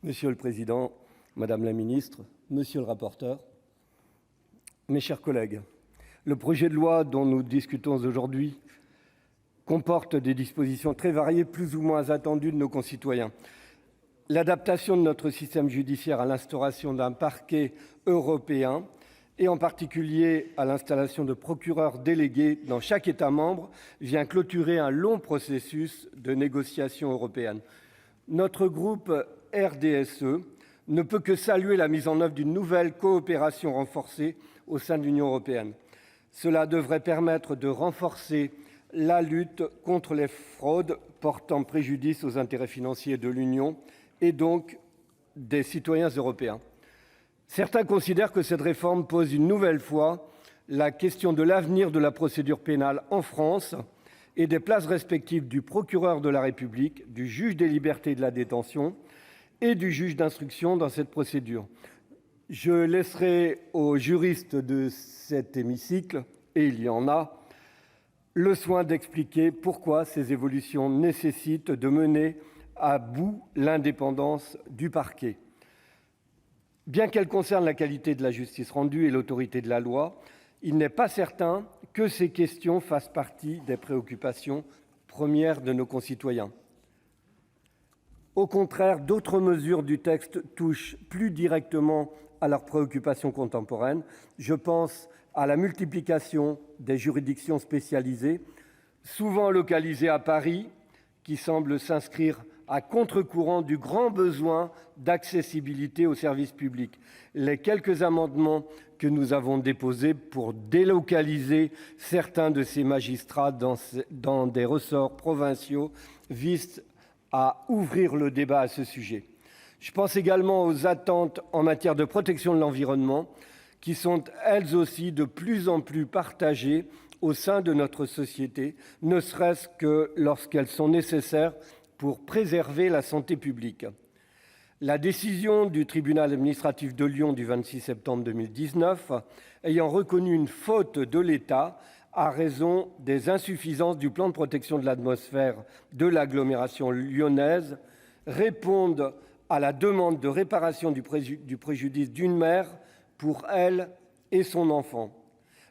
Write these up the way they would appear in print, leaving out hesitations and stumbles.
Monsieur le président, madame la ministre, monsieur le rapporteur, mes chers collègues, le projet de loi dont nous discutons aujourd'hui comporte des dispositions très variées, plus ou moins attendues de nos concitoyens. L'adaptation de notre système judiciaire à l'instauration d'un parquet européen et en particulier à l'installation de procureurs délégués dans chaque État membre vient clôturer un long processus de négociation européenne. Notre groupe RDSE ne peut que saluer la mise en œuvre d'une nouvelle coopération renforcée au sein de l'Union européenne. Cela devrait permettre de renforcer la lutte contre les fraudes portant préjudice aux intérêts financiers de l'Union et donc des citoyens européens. Certains considèrent que cette réforme pose une nouvelle fois la question de l'avenir de la procédure pénale en France et des places respectives du procureur de la République, du juge des libertés et de la détention et du juge d'instruction dans cette procédure. Je laisserai aux juristes de cet hémicycle, et il y en a, le soin d'expliquer pourquoi ces évolutions nécessitent de mener à bout l'indépendance du parquet. Bien qu'elle concerne la qualité de la justice rendue et l'autorité de la loi, il n'est pas certain que ces questions fassent partie des préoccupations premières de nos concitoyens. Au contraire, d'autres mesures du texte touchent plus directement à leurs préoccupations contemporaines. Je pense à la multiplication des juridictions spécialisées, souvent localisées à Paris, qui semble s'inscrire à contre-courant du grand besoin d'accessibilité aux services publics. Les quelques amendements que nous avons déposés pour délocaliser certains de ces magistrats dans des ressorts provinciaux visent à ouvrir le débat à ce sujet. Je pense également aux attentes en matière de protection de l'environnement, qui sont elles aussi de plus en plus partagées au sein de notre société, ne serait-ce que lorsqu'elles sont nécessaires pour préserver la santé publique. La décision du tribunal administratif de Lyon du 26 septembre 2019, ayant reconnu une faute de l'État à raison des insuffisances du plan de protection de l'atmosphère de l'agglomération lyonnaise, répondent à la demande de réparation du préjudice d'une mère pour elle et son enfant.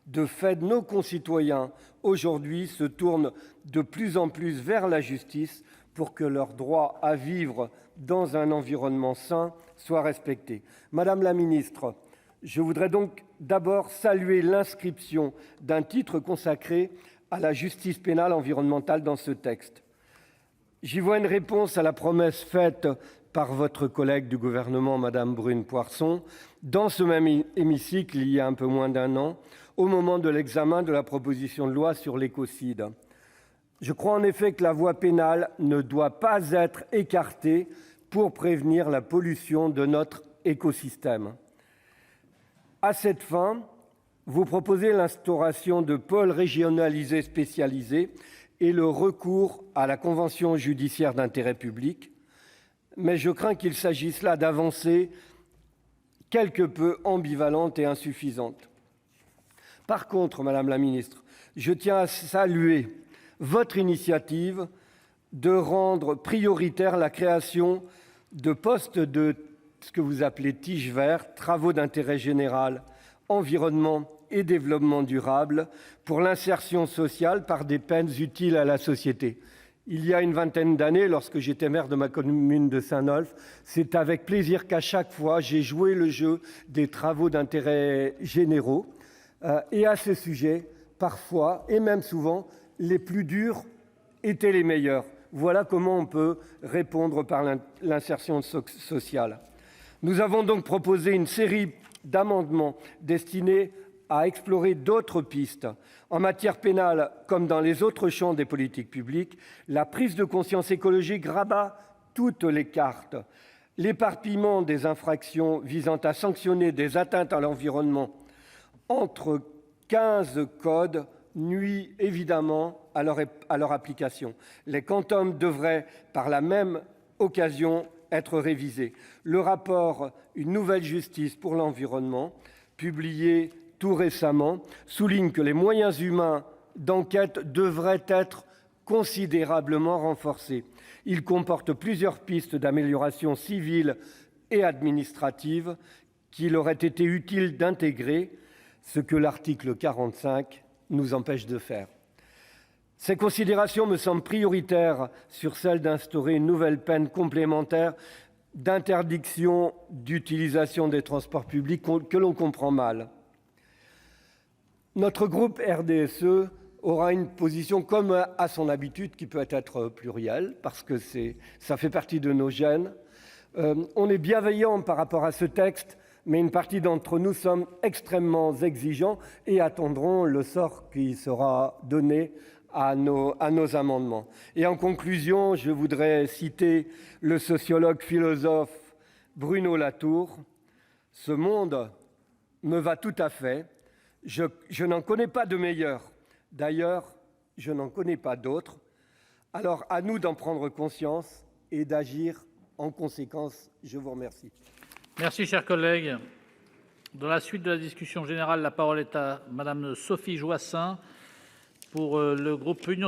De fait, nos concitoyens aujourd'hui se tournent de plus en plus vers la justice pour que leur droit à vivre dans un environnement sain soit respecté. Madame la ministre, je voudrais donc d'abord saluer l'inscription d'un titre consacré à la justice pénale environnementale dans ce texte. J'y vois une réponse à la promesse faite par votre collègue du gouvernement, Madame Brune Poirson, dans ce même hémicycle il y a un peu moins d'un an, au moment de l'examen de la proposition de loi sur l'écocide. Je crois en effet que la voie pénale ne doit pas être écartée pour prévenir la pollution de notre écosystème. À cette fin, vous proposez l'instauration de pôles régionalisés spécialisés et le recours à la convention judiciaire d'intérêt public, mais je crains qu'il s'agisse là d'avancées quelque peu ambivalentes et insuffisantes. Par contre, Madame la Ministre, je tiens à saluer votre initiative de rendre prioritaire la création de postes de ce que vous appelez TIG vert, travaux d'intérêt général, environnement et développement durable, pour l'insertion sociale par des peines utiles à la société. Il y a une vingtaine d'années, lorsque j'étais maire de ma commune de Saint-Nolff, c'est avec plaisir qu'à chaque fois, j'ai joué le jeu des travaux d'intérêt généraux. Et à ce sujet, parfois, et même souvent, les plus durs étaient les meilleurs. Voilà comment on peut répondre par l'insertion sociale. Nous avons donc proposé une série d'amendements destinés à explorer d'autres pistes. En matière pénale, comme dans les autres champs des politiques publiques, la prise de conscience écologique rabat toutes les cartes. L'éparpillement des infractions visant à sanctionner des atteintes à l'environnement entre 15 codes nuit évidemment à leur application. Les quantums devraient, par la même occasion, être révisés. Le rapport « Une nouvelle justice pour l'environnement », publié tout récemment, souligne que les moyens humains d'enquête devraient être considérablement renforcés. Il comporte plusieurs pistes d'amélioration civile et administrative qu'il aurait été utile d'intégrer, ce que l'article 45 nous empêche de faire. Ces considérations me semblent prioritaires sur celle d'instaurer une nouvelle peine complémentaire d'interdiction d'utilisation des transports publics que l'on comprend mal. Notre groupe RDSE aura une position comme à son habitude qui peut être plurielle parce que ça fait partie de nos gènes. On est bienveillant par rapport à ce texte, mais une partie d'entre nous sommes extrêmement exigeants et attendront le sort qui sera donné à nos amendements. Et en conclusion, je voudrais citer le sociologue philosophe Bruno Latour. « Ce monde me va tout à fait. Je n'en connais pas de meilleur. D'ailleurs, je n'en connais pas d'autre. Alors à nous d'en prendre conscience et d'agir en conséquence. » Je vous remercie. Merci, cher collègue. Dans la suite de la discussion générale, la parole est à Madame Sophie Joissains pour le groupe Union